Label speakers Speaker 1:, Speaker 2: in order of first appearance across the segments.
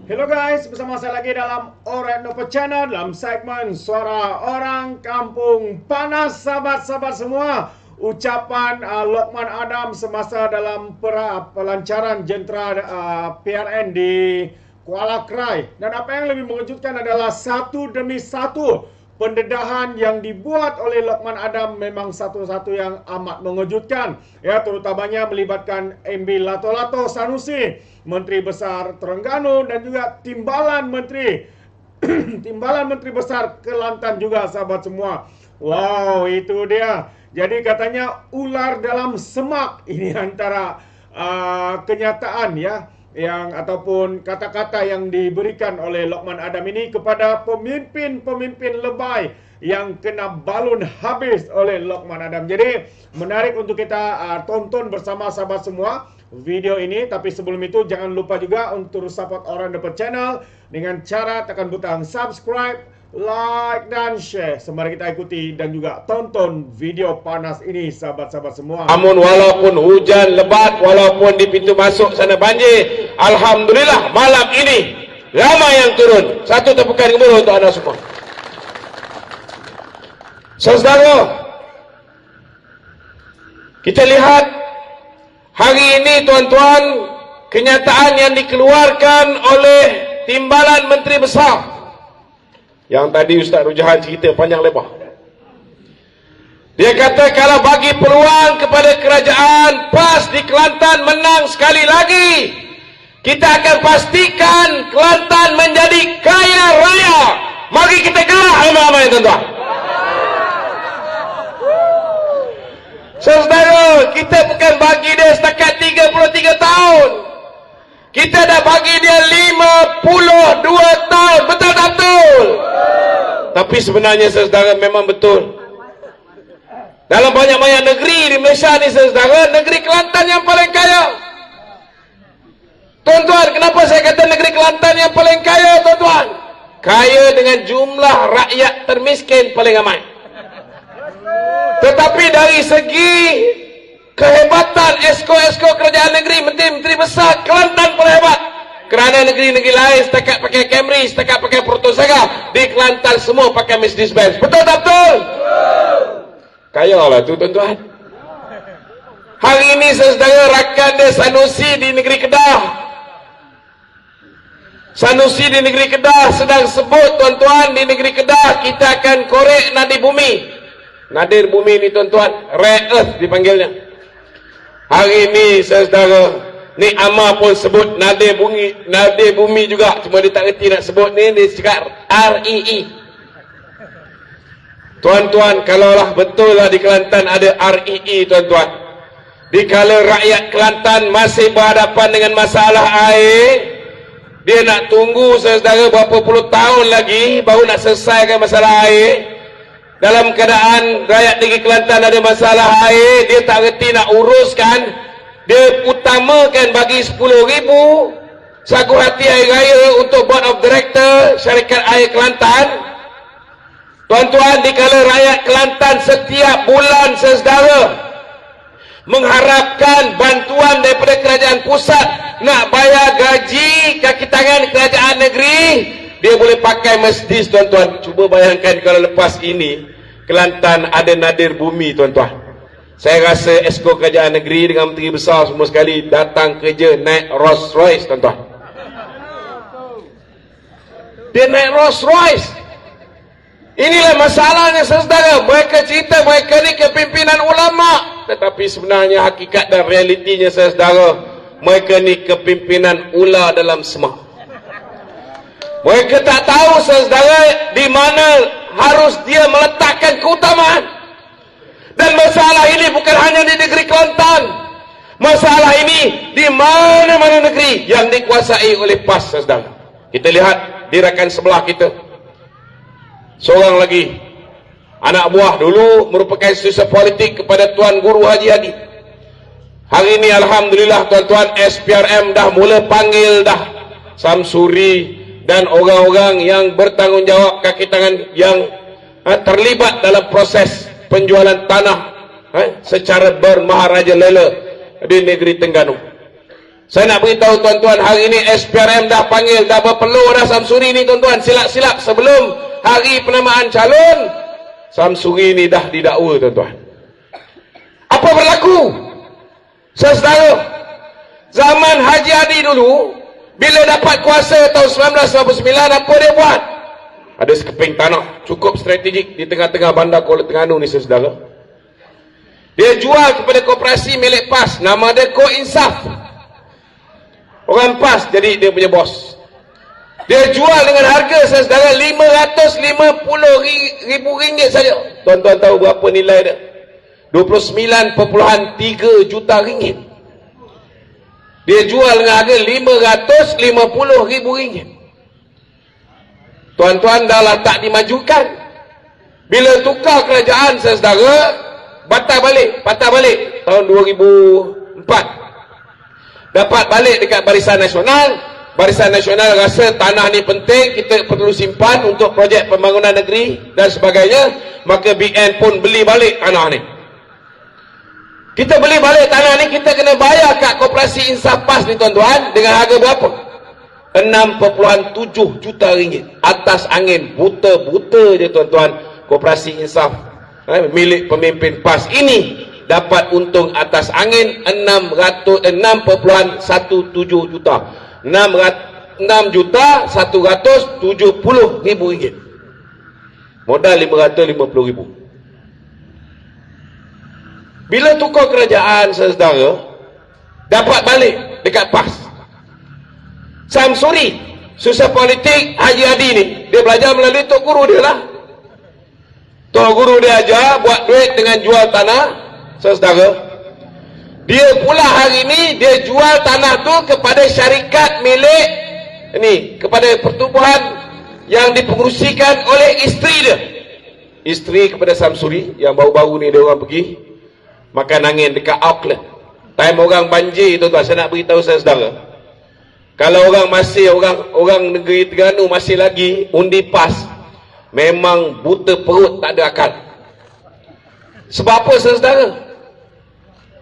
Speaker 1: Hello guys, bersama saya lagi dalam Orang Nopo Channel dalam segmen Suara Orang Kampung Panas. Sahabat-sahabat semua, ucapan Lokman Adam semasa dalam pelancaran jentera PRN di Kuala Krai. Dan apa yang lebih mengejutkan adalah satu demi satu pendedahan yang dibuat oleh Lokman Adam memang satu-satu yang amat mengejutkan. Ya, terutamanya melibatkan MB Lato-Lato Sanusi, Menteri Besar Terengganu, dan juga Timbalan Menteri Timbalan Menteri Besar Kelantan juga, sahabat semua. Wow, itu dia. Jadi katanya ular dalam semak. Ini antara kenyataan ya, yang ataupun kata-kata yang diberikan oleh Lokman Adam ini kepada pemimpin-pemimpin lebay yang kena balun habis oleh Lokman Adam. Jadi menarik untuk kita tonton bersama sahabat semua video ini. Tapi sebelum itu jangan lupa juga untuk support Orang Dapat Channel dengan cara tekan butang subscribe, like dan share. Mari kita ikuti dan juga tonton video panas ini, sahabat-sahabat semua.
Speaker 2: Namun walaupun hujan lebat, walaupun di pintu masuk sana banjir, alhamdulillah malam ini ramai yang turun. Satu tepukan gemuruh untuk anda semua. Saudara, kita lihat hari ini tuan-tuan, kenyataan yang dikeluarkan oleh Timbalan Menteri Besar yang tadi Ustaz Rujahan cerita panjang lebar. Dia kata kalau bagi peluang kepada kerajaan PAS di Kelantan menang sekali lagi, kita akan pastikan Kelantan menjadi kaya raya. Mari kita gerak ramai-ramai, tuan-tuan. Saudara, kita bukan bagi dia setakat 33 tahun. Kita dah bagi dia 52 tahun. Betul tak betul? Tapi sebenarnya saudara memang betul. Dalam banyak-banyak negeri di Malaysia ni saudara, negeri Kelantan yang paling kaya. Tuan-tuan, kenapa saya kata negeri Kelantan yang paling kaya, tuan-tuan? Kaya dengan jumlah rakyat termiskin paling ramai. Tetapi dari segi kehebatan esko-esko kerajaan negeri, menteri-menteri besar, Kelantan paling hebat. Kerana negeri-negeri lain setakat pakai Camry, setakat pakai Protosaga, di Kelantan semua pakai Mercedes-Benz. Betul tak betul? Kaya lah tu, tuan-tuan. Hari ini saudara, rakan dia Sanusi di negeri Kedah. Sanusi di negeri Kedah sedang sebut, tuan-tuan, di negeri Kedah kita akan korek nadir bumi. Nadir bumi ni, tuan-tuan, rare earth dipanggilnya. Hari ini saudara, ni Amar pun sebut nadir bumi juga, cuma dia tak reti nak sebut ni, dia cakap REE. Tuan-tuan, kalaulah betul lah di Kelantan ada REE, tuan-tuan, dikala rakyat Kelantan masih berhadapan dengan masalah air, dia nak tunggu saudara berapa puluh tahun lagi baru nak selesaikan masalah air. Dalam keadaan rakyat negeri Kelantan ada masalah air, dia tak reti nak uruskan, dia utamakan bagi 10,000 sagu hati air raya untuk board of director syarikat air Kelantan. Tuan-tuan, dikala rakyat Kelantan setiap bulan saudara mengharapkan bantuan daripada kerajaan pusat nak bayar gaji kaki tangan kerajaan negeri, dia boleh pakai Mercedes, tuan-tuan. Cuba bayangkan kalau lepas ini Kelantan ada nadir bumi, tuan-tuan. Saya rasa esko kerajaan negeri dengan menteri besar semua sekali datang kerja naik Rolls Royce, tuan-tuan. Dia naik Rolls Royce. Inilah masalahnya saudara. Mereka cerita mereka ni kepimpinan ulama, tetapi sebenarnya hakikat dan realitinya saudara, mereka ni kepimpinan ular dalam semak. Mereka tak tahu saudara di mana harus dia meletakkan keutamaan. Dan masalah ini bukan hanya di negeri Kelantan. Masalah ini di mana-mana negeri yang dikuasai oleh PAS, saudara. Kita lihat di rakan sebelah kita, seorang lagi anak buah dulu merupakan institusi politik kepada Tuan Guru Haji Hadi. Hari ini alhamdulillah tuan-tuan, SPRM dah mula panggil dah Samsuri dan orang-orang yang bertanggungjawab kaki tangan yang terlibat dalam proses penjualan tanah secara bermaharaja lela di negeri Terengganu. Saya nak beritahu tuan-tuan, hari ini SPRM dah panggil, dah berpeluh dah Samsuri ni tuan-tuan. Silap-silap sebelum hari penamaan calon, Samsuri ni dah didakwa tuan-tuan. Apa berlaku? Saudara, zaman Haji Adi dulu, bila dapat kuasa tahun 1999, apa dia buat? Ada sekeping tanah cukup strategik di tengah-tengah bandar Kuala Terengganu ni saudara. Dia jual kepada koperasi milik PAS, nama dia Ko Insaf. Orang PAS jadi dia punya bos. Dia jual dengan harga saudara RM550,000 saja. Tuan-tuan tahu berapa nilai dia? 29.3 juta ringgit. Dia jual dengan harga RM550,000. Tuan-tuan dah lah tak dimajukan. Bila tukar kerajaan saudara, patah balik tahun 2004. Dapat balik dekat Barisan Nasional. Barisan Nasional rasa tanah ni penting, kita perlu simpan untuk projek pembangunan negeri dan sebagainya, maka BN pun beli balik tanah ni. Kita beli balik tanah ni, kita kena bayar kat koperasi Insaf PAS ni tuan-tuan dengan harga berapa? 6.7 juta ringgit. Atas angin, buta-buta je tuan-tuan. Koperasi Insaf milik pemimpin PAS ini dapat untung atas angin 6.17 juta. 6.170.000 ringgit. Modal 550,000. Bila tukar kerajaan saudara, dapat balik dekat PAS. Samsuri, susah politik Haji Adi ni, dia belajar melalui tok guru dia lah. Tok guru dia ajar buat duit dengan jual tanah saudara. Dia pula hari ni dia jual tanah tu kepada syarikat milik ni, kepada pertubuhan yang dipengerusikan oleh isteri dia. Isteri kepada Samsuri yang baru-baru ni dia orang pergi makan angin dekat Auckland. Time orang banjir tuan-tuan, saya nak beritahu saudara. Kalau orang masih orang negeri Terengganu masih lagi undi PAS, memang buta perut, tak ada akal. Sebab apa saudara?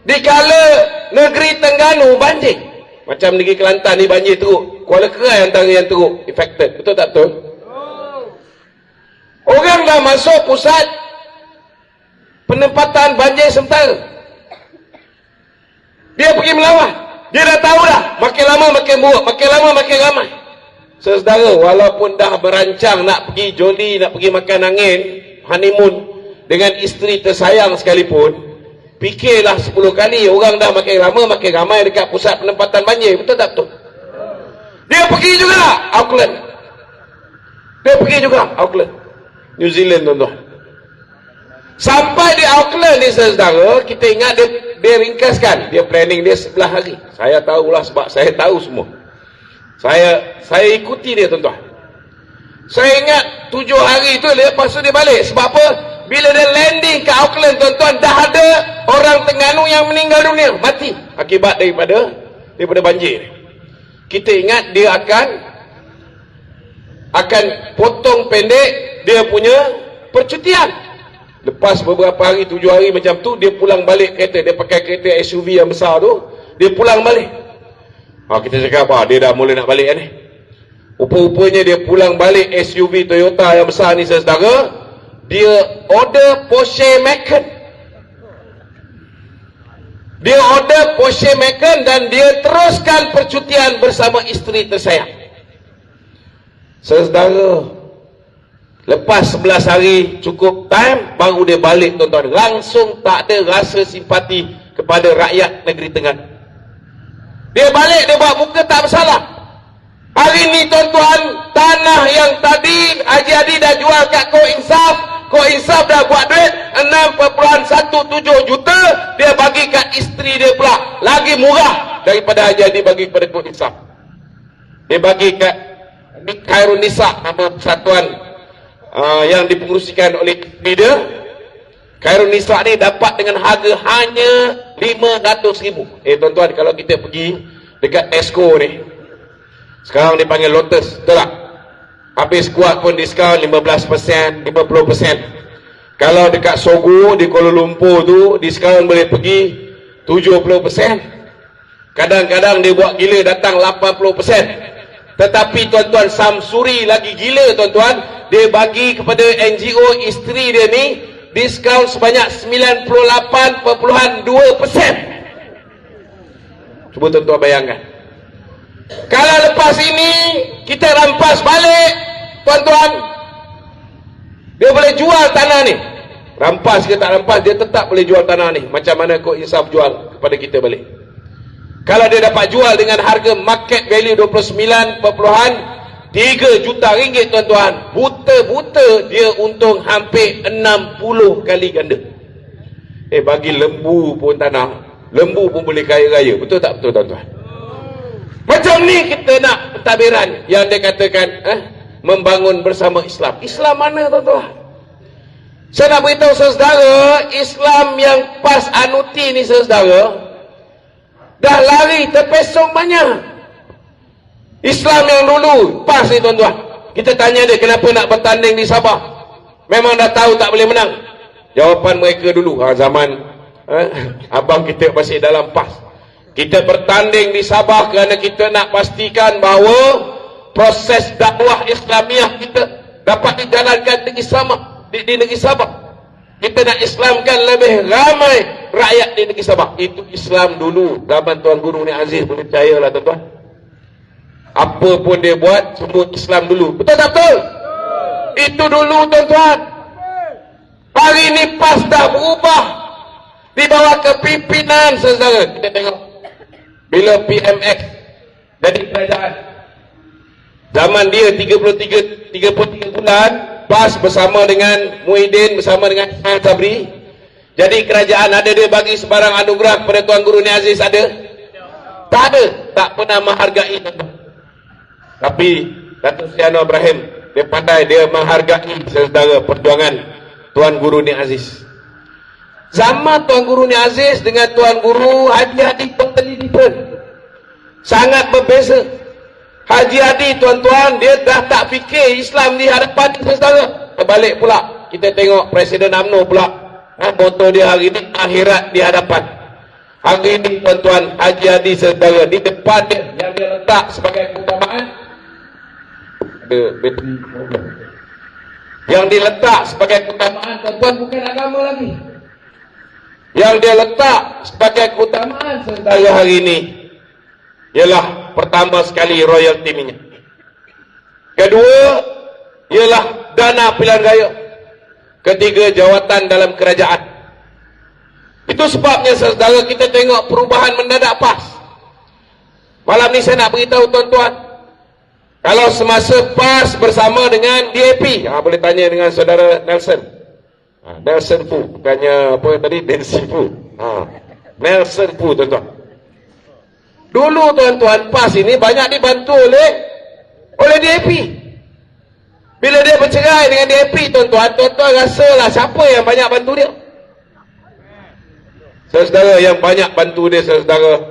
Speaker 2: Dikala negeri Terengganu banjir, macam negeri Kelantan ni banjir teruk, Kuala Kerai antara yang teruk affected, betul tak betul? Orang dah masuk pusat penempatan banjir sementara, dia pergi melawan. Dia dah tahu dah, makin lama makin buruk, makin lama makin ramai. Saudara, walaupun dah berancang nak pergi joli, nak pergi makan angin, honeymoon dengan isteri tersayang sekalipun, fikirlah 10 kali. Orang dah makin lama makin ramai dekat pusat penempatan banjir, betul tak betul? Dia pergi juga Auckland. New Zealand tuan-tuan. Sampai di Auckland ni saudara, kita ingat dia ringkaskan, dia planning dia 11 hari. Saya tahulah sebab saya tahu semua. Saya ikuti dia tuan-tuan. Saya ingat 7 hari tu, lepas tu dia balik. Sebab apa? Bila dia landing ke Auckland tuan-tuan, dah ada orang Terengganu yang meninggal dunia, mati akibat daripada banjir. Kita ingat dia akan potong pendek dia punya percutian. Lepas beberapa hari, 7 hari macam tu, dia pulang balik kereta. Dia pakai kereta SUV yang besar tu, dia pulang balik. Kita cakap apa? Dia dah mula nak balik ni. Rupa-rupanya dia pulang balik SUV Toyota yang besar ni saudara. Dia order Porsche Macan. Dan dia teruskan percutian bersama isteri tersayang. Saudara, lepas 11 hari cukup time, baru dia balik tuan-tuan. Langsung tak ada rasa simpati kepada rakyat negeri Terengganu. Dia balik, dia buat muka tak bersalah. Hari ni tuan-tuan, tanah yang tadi Haji Adi dah jual kat Ko Insaf dah buat duit 6.17 juta, dia bagi kat isteri dia pula. Lagi murah daripada Haji Adi bagi kepada Ko Insaf. Dia bagi kat Khairun Nisa, nama persatuan yang dipengerusikan oleh dia. Khairun Nisa ni dapat dengan harga hanya 500,000. Tuan-tuan, kalau kita pergi dekat Tesco ni, sekarang dipanggil Lotus, betul tak? Habis kuat pun diskaun 15%, 50%. Kalau dekat Sogo di Kuala Lumpur tu, diskaun boleh pergi 70%. Kadang-kadang dia buat gila datang 80%. Tetapi tuan-tuan, Samsuri lagi gila tuan-tuan. Dia bagi kepada NGO isteri dia ni diskaun sebanyak 98.2%. Cuba tuan-tuan bayangkan. Kalau lepas ini kita rampas balik tuan-tuan, dia boleh jual tanah ni. Rampas ke tak rampas, dia tetap boleh jual tanah ni. Macam mana Kok Insaf jual kepada kita balik? Kalau dia dapat jual dengan harga market value 29.3 juta ringgit tuan-tuan, buta-buta dia untung hampir 60 kali ganda. Bagi lembu pun tanah, lembu pun boleh kaya raya. Betul tak betul tuan-tuan? Macam ni kita nak pentadbiran yang dia katakan membangun bersama Islam. Islam mana tuan-tuan? Saya nak beritahu saudara, Islam yang PAS anuti ni saudara, dah lari terpesong banyak. Islam yang dulu PAS ni tuan-tuan, kita tanya dia kenapa nak bertanding di Sabah, memang dah tahu tak boleh menang. Jawapan mereka dulu, zaman abang kita masih dalam PAS, kita bertanding di Sabah kerana kita nak pastikan bahawa proses dakwah Islamiah kita dapat dijalankan di negeri Sabah. Kita nak Islamkan lebih ramai rakyat di negeri Sabah. Itu Islam dulu zaman Tuan Guru ni Aziz, boleh percayalah tuan-tuan. Apa pun dia buat semua Islam dulu. Betul tak betul? Itu dulu tuan-tuan. Hari ni PAS dah berubah di bawah kepimpinan saudara. Kita tengok bila PMX jadi kerajaan, zaman dia 33 bulan, PAS bersama dengan Muhyiddin, bersama dengan Sabri jadi kerajaan. Ada dia bagi sebarang anugerah kepada Tuan Guru Ni Aziz? Ada? Tak ada. Tak pernah menghargai. Tapi Datuk Seri Anwar Ibrahim, dia pandai, dia menghargai saudara perjuangan Tuan Guru Ni Aziz. Zaman Tuan Guru Ni Aziz dengan Tuan Guru Haji Hadi totally different, sangat berbeza. Haji Hadi tuan-tuan, dia dah tak fikir Islam di hadapan saudara. Terbalik pula, kita tengok Presiden UMNO pula, moto dia hari ini akhirat di hadapan. Hari ini tuan-tuan, Haji Hadi saudara, di depan dia yang dia letak sebagai keutamaan, ada bateri problem. Yang diletak sebagai keutamaan tuan-tuan bukan agama lagi. Yang dia letak sebagai keutamaan saudara hari ini ialah pertama sekali royalty minyak. Kedua ialah dana pilihan raya. Ketiga, jawatan dalam kerajaan. Itu sebabnya saudara, kita tengok perubahan mendadak PAS. Malam ni saya nak beritahu tuan-tuan, kalau semasa PAS bersama dengan DAP, boleh tanya dengan saudara Nelson. Nelson Fu, bukannya apa tadi, Nancy Fu. Nelson Fu tuan-tuan. Dulu tuan-tuan, PAS ini banyak dibantu oleh DAP. Bila dia bercerai dengan DAP tuan-tuan, tuan-tuan rasalah siapa yang banyak bantu dia? Saudara, yang banyak bantu dia saudara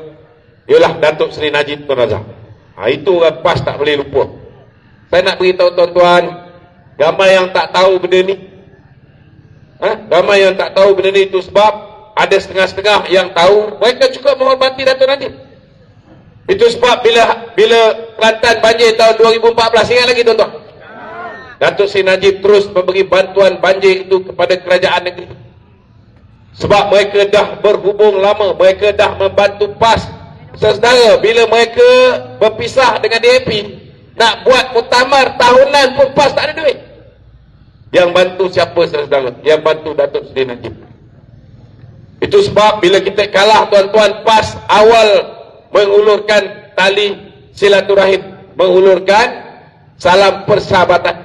Speaker 2: ialah Datuk Seri Najib Tun Razak. Itu orang PAS tak boleh lupa. Saya nak beritahu tuan-tuan, ramai yang tak tahu benda ni. Ramai yang tak tahu benda ni, itu sebab ada setengah-setengah yang tahu, mereka cukup menghormati Datuk Najib. Itu sebab bila Kelantan banjir tahun 2014, ingat lagi tuan-tuan, Datuk Seri Najib terus memberi bantuan banjir itu kepada kerajaan negeri. Sebab mereka dah berhubung lama, mereka dah membantu PAS. Saudara, bila mereka berpisah dengan DAP, nak buat muktamar tahunan pun PAS tak ada duit. Yang bantu siapa saudara? Yang bantu Datuk Seri Najib. Itu sebab bila kita kalah tuan-tuan, PAS awal mengulurkan tali silaturahim, mengulurkan salam persahabatan.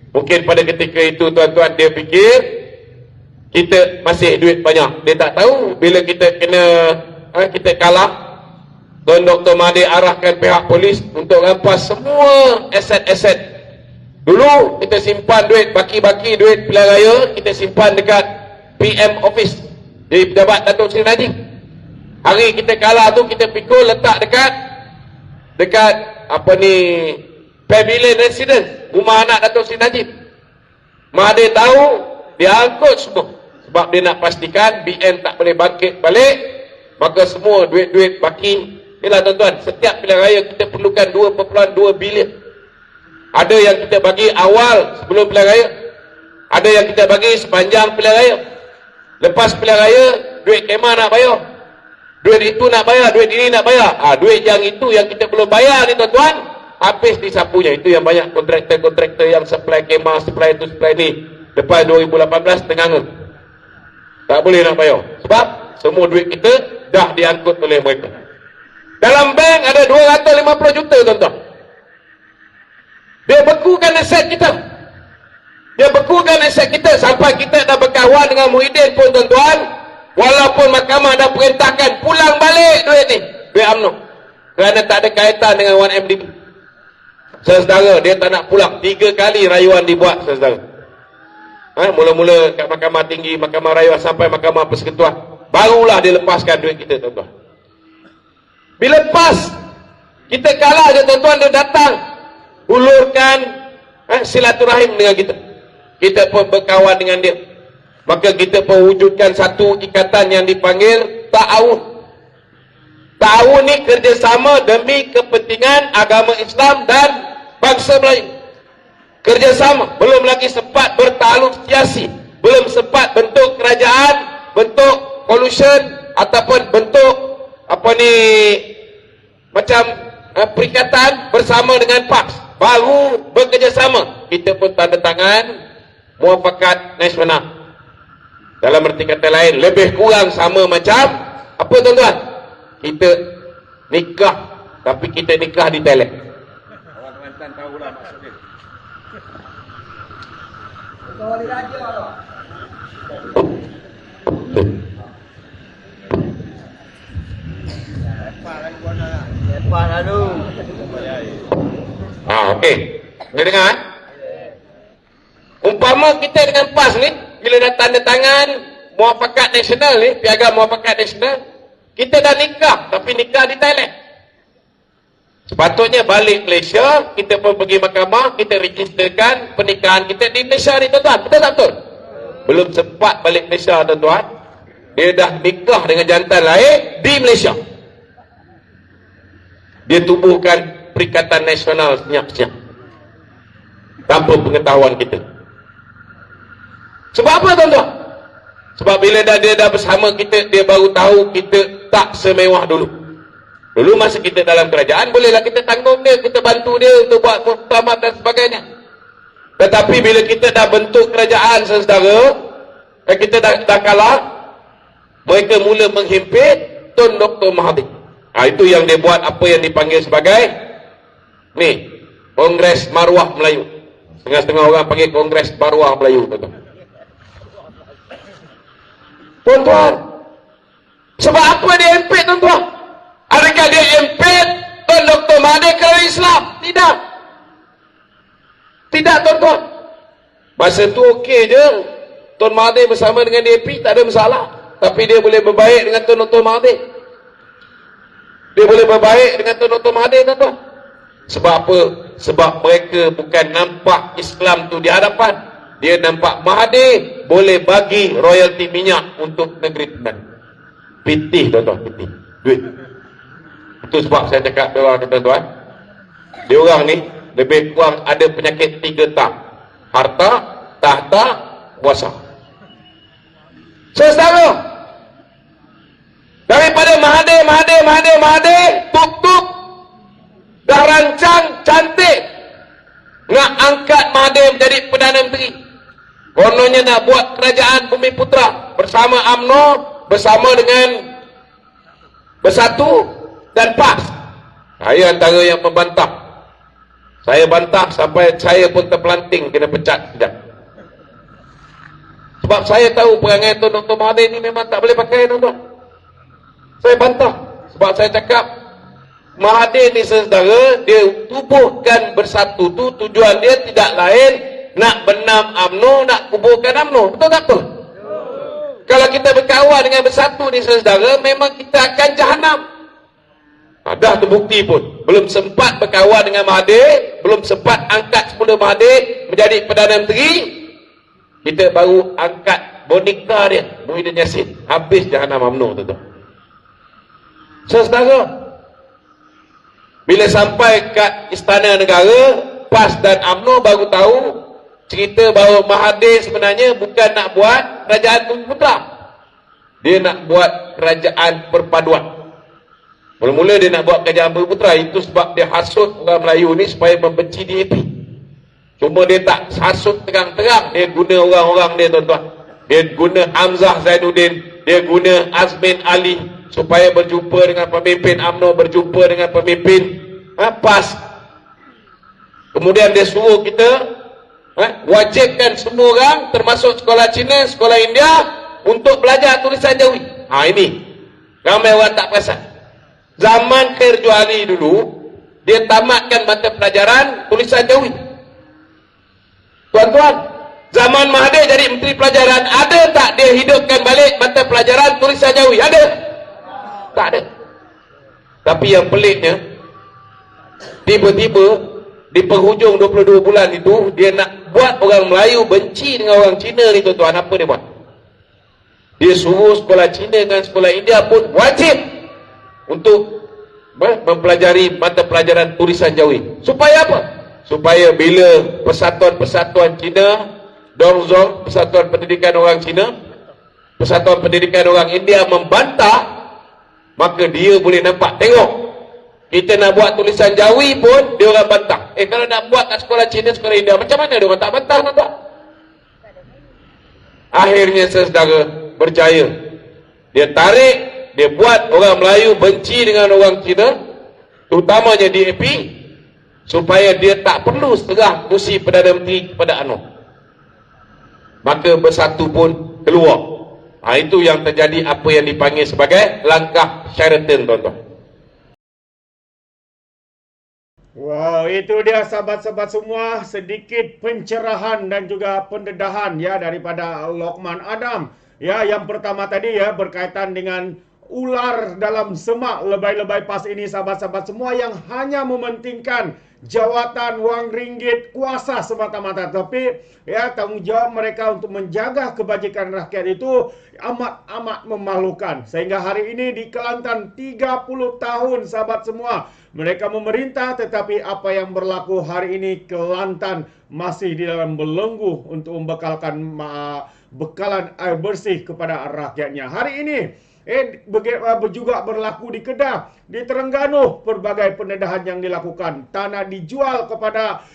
Speaker 2: Mungkin pada ketika itu tuan-tuan dia fikir kita masih duit banyak. Dia tak tahu bila kita kita kalah, Tuan Dr. Mahathir arahkan pihak polis untuk rampas semua aset-aset. Dulu kita simpan duit, baki-baki duit pilihan raya, kita simpan dekat PM Office, jadi pejabat Datuk Seri Najib. Hari kita kalah tu, kita pikul letak dekat Pavilion Residence, rumah anak Datuk Seri Najib. Mahathir tahu, dia angkut semua. Sebab dia nak pastikan BN tak boleh bangkit balik maka semua duit-duit baki. Inilah tuan-tuan, setiap pilihan raya kita perlukan 2.2 bilion. Ada yang kita bagi awal sebelum pilihan raya, ada yang kita bagi sepanjang pilihan raya. Lepas pilihan raya, duit kemah nak bayar, duit itu nak bayar, duit ini nak bayar. Duit yang itu yang kita belum bayar ni tuan-tuan, habis disapunya. Itu yang banyak kontraktor-kontraktor yang supply kemah, supply itu, supply ni. Lepas 2018 tengah tak boleh nak bayar. Sebab semua duit kita dah diangkut oleh mereka. Dalam bank ada 250 juta tuan-tuan. Dia bekukan aset kita. Dia bekukan aset kita sampai kita dah berkawan dengan Muhyiddin pun tuan-tuan. Walaupun mahkamah dah perintahkan pulang balik duit ni, duit UMNO. Kerana tak ada kaitan dengan 1MDB. Saudara, dia tak nak pulang. 3 kali rayuan dibuat, saudara. Mula-mula kat mahkamah tinggi, mahkamah rayuan sampai mahkamah persekutuan. Barulah dia lepaskan duit kita tuan-tuan. Bila lepas kita kalah je tuan-tuan, dia datang hulurkan silaturahim dengan kita. Kita pun berkawan dengan dia. Maka kita pun wujudkan satu ikatan yang dipanggil ta'awun. Ta'awun ni kerjasama demi kepentingan agama Islam dan bangsa Melayu. Kerjasama, belum lagi sempat bertaluk siasi, belum sempat bentuk kerajaan, bentuk colusion ataupun bentuk macam perikatan bersama dengan PAS. Baru bekerjasama, kita pun tanda tangan muafakat nasional. Dalam erti kata lain, lebih kurang sama macam apa tuan-tuan? Kita nikah, tapi kita nikah di Thailand.
Speaker 3: Orang Kelantan tahulah maksudnya. Lepas lalu.
Speaker 2: Okey. Boleh dengar? Umpama kita dengan PAS ni, bila dah tanda tangan muafakat nasional ni, piagam muafakat nasional, kita dah nikah, tapi nikah di Thailand. Sepatutnya balik Malaysia, kita pun pergi mahkamah, kita registerkan pernikahan kita di Malaysia ni tuan-tuan. Betul tak betul? Belum sempat balik Malaysia tuan-tuan, dia dah nikah dengan jantan lain di Malaysia. Dia tubuhkan perikatan nasional senyap-senyap tanpa pengetahuan kita. Sebab apa tuan-tuan? Sebab bila dia dah bersama kita, dia baru tahu kita tak semewah dulu. Dulu masa kita dalam kerajaan, bolehlah kita tanggung dia, kita bantu dia untuk buat muktamar dan sebagainya. Tetapi bila kita dah bentuk kerajaan, saudara, dan kita dah kalah, mereka mula menghimpit Tun Dr. Mahathir. Itu yang dia buat apa yang dipanggil sebagai ni, Kongres Maruah Melayu. Setengah-setengah orang panggil Kongres Maruah Melayu, tuan-tuan. Sebab apa dia impit, tuan-tuan? Adakah dia impit Tun Dr. Mahathir kerana Islam? Tidak. Tidak, tuan-tuan. Masa tu okey je, Tun Mahathir bersama dengan DAP, tak ada masalah. Tapi dia boleh berbaik dengan Tun Dr. Mahathir. Dia boleh berbaik dengan Tun Dr. Mahathir, tuan-tuan. Sebab apa? Sebab mereka bukan nampak Islam tu di hadapan. Dia nampak Mahathir boleh bagi royalti minyak untuk negeri teman. Pitih, tuan-tuan, pitih. Duit. Itu sebab saya cakap dia orang ni, tuan-tuan. Dia orang ni lebih kurang ada penyakit 3 tahap. Harta, tahta, kuasa. Saudara, daripada Mahathir, tuk-tuk, dah rancang cantik nak angkat Mahathir menjadi Perdana Menteri. Kononnya nak buat kerajaan Bumi Putra bersama UMNO, bersama dengan Bersatu dan PAS. Saya antara yang membantah. Saya bantah sampai saya pun terpelanting, kena pecat sekejap. Sebab saya tahu perangai Tun Dr. Mahathir ni memang tak boleh pakai, tuan-tuan. Saya bantah. Sebab saya cakap Mahathir ni, saudara, dia tubuhkan Bersatu tu, tujuan dia tidak lain nak benam UMNO, nak kuburkan UMNO. Betul tak betul? Kalau kita berkawan dengan Bersatu ni, saudara, memang kita akan jahanam. Dah terbukti pun. Belum sempat berkawan dengan Mahathir, belum sempat angkat semula Mahathir menjadi Perdana Menteri, kita baru angkat boneka dia, Muhyiddin Yassin. Habis jahanam UMNO, tuan-tuan. Saudara, bila sampai kat Istana Negara, PAS dan UMNO baru tahu cerita bahawa Mahathir sebenarnya bukan nak buat kerajaan Bumiputera. Dia nak buat kerajaan perpaduan. Mula-mula dia nak buat kerajaan Bumiputera, itu sebab dia hasut orang Melayu ni supaya membenci DAP. Cuma dia tak hasut terang-terang, dia guna orang-orang dia, tuan-tuan. Dia guna Hamzah Zainuddin, dia guna Azmin Ali supaya berjumpa dengan pemimpin UMNO, berjumpa dengan pemimpin PAS. Kemudian dia suruh kita wajibkan semua orang termasuk sekolah Cina, sekolah India untuk belajar tulisan Jawi. Ini ramai orang tak perasan. Zaman Khair Johari dulu, dia tamatkan mata pelajaran tulisan Jawi. Tuan-tuan, zaman Mahathir jadi Menteri Pelajaran, ada tak dia hidupkan balik mata pelajaran tulisan Jawi? Ada? Tak ada. Tapi yang peliknya, tiba-tiba di penghujung 22 bulan itu, dia nak buat orang Melayu benci dengan orang Cina ni, tuan-tuan. Apa dia buat? Dia suruh sekolah Cina dengan sekolah India pun wajib untuk mempelajari mata pelajaran tulisan Jawi. Supaya apa? Supaya bila persatuan-persatuan Cina, Dongzong, Persatuan Pendidikan Orang Cina, Persatuan Pendidikan Orang India membantah, maka dia boleh nampak, tengok, kita nak buat tulisan Jawi pun dia orang bantah. Kalau nak buat kat sekolah Cina, sekolah India, macam mana dia orang tak bantah, nampak? Akhirnya saudara berjaya. Dia tarik, dia buat orang Melayu benci dengan orang Cina, terutamanya DAP, supaya dia tak perlu serah kursi Perdana Menteri kepada UMNO. Maka bersatu pun keluar. Itu yang terjadi, apa yang dipanggil sebagai langkah Sheraton, tuan-tuan.
Speaker 1: Wow, itu dia sahabat-sahabat semua, sedikit pencerahan dan juga pendedahan ya daripada Lokman Adam. Ya, yang pertama tadi ya berkaitan dengan ular dalam semak lebay-lebay PAS ini, sahabat-sahabat semua, yang hanya mementingkan jawatan, wang ringgit, kuasa semata-mata. Tapi ya, tanggungjawab mereka untuk menjaga kebajikan rakyat itu amat-amat memalukan. Sehingga hari ini di Kelantan 30 tahun sahabat semua mereka memerintah, tetapi apa yang berlaku hari ini, Kelantan masih di dalam belenggu untuk membekalkan bekalan air bersih kepada rakyatnya. Hari ini juga berlaku di Kedah, di Terengganu, berbagai pendedahan yang dilakukan. Tanah dijual kepada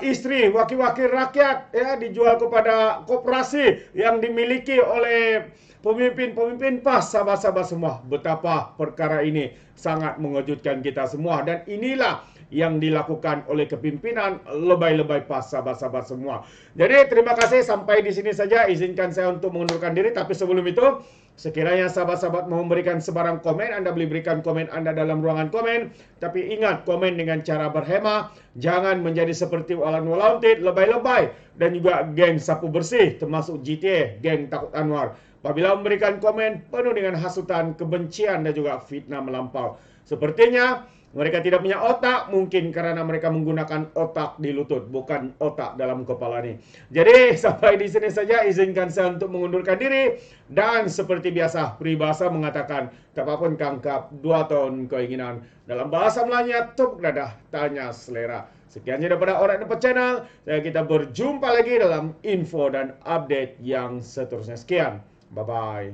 Speaker 1: isteri wakil-wakil rakyat, ya, dijual kepada koperasi yang dimiliki oleh pemimpin-pemimpin PAS, sahabat-sahabat semua. Betapa perkara ini sangat mengejutkan kita semua, dan inilah yang dilakukan oleh kepimpinan lebay-lebay PAS, sahabat-sahabat semua. Jadi terima kasih, sampai di sini saja. Izinkan saya untuk mengundurkan diri, tapi sebelum itu, sekiranya sahabat-sahabat mau memberikan sebarang komen, Anda boleh berikan komen Anda dalam ruangan komen. Tapi ingat, komen dengan cara berhemah. Jangan menjadi seperti Walan Walauntit, lebay-lebay, dan juga geng sapu bersih, termasuk GTA, geng Takut Anwar. Apabila memberikan komen penuh dengan hasutan, kebencian, dan juga fitnah melampau. Sepertinya mereka tidak punya otak, mungkin karena mereka menggunakan otak di lutut, bukan otak dalam kepala ini. Jadi sampai di sini saja, izinkan saya untuk mengundurkan diri. Dan seperti biasa, peribahasa mengatakan, tak apa-apa kangkap 2 tahun keinginan. Dalam bahasa Melayu, tepuk dadah, tanya selera. Sekiannya daripada Orang Dapat Channel. Kita berjumpa lagi dalam info dan update yang seterusnya. Sekian, bye-bye.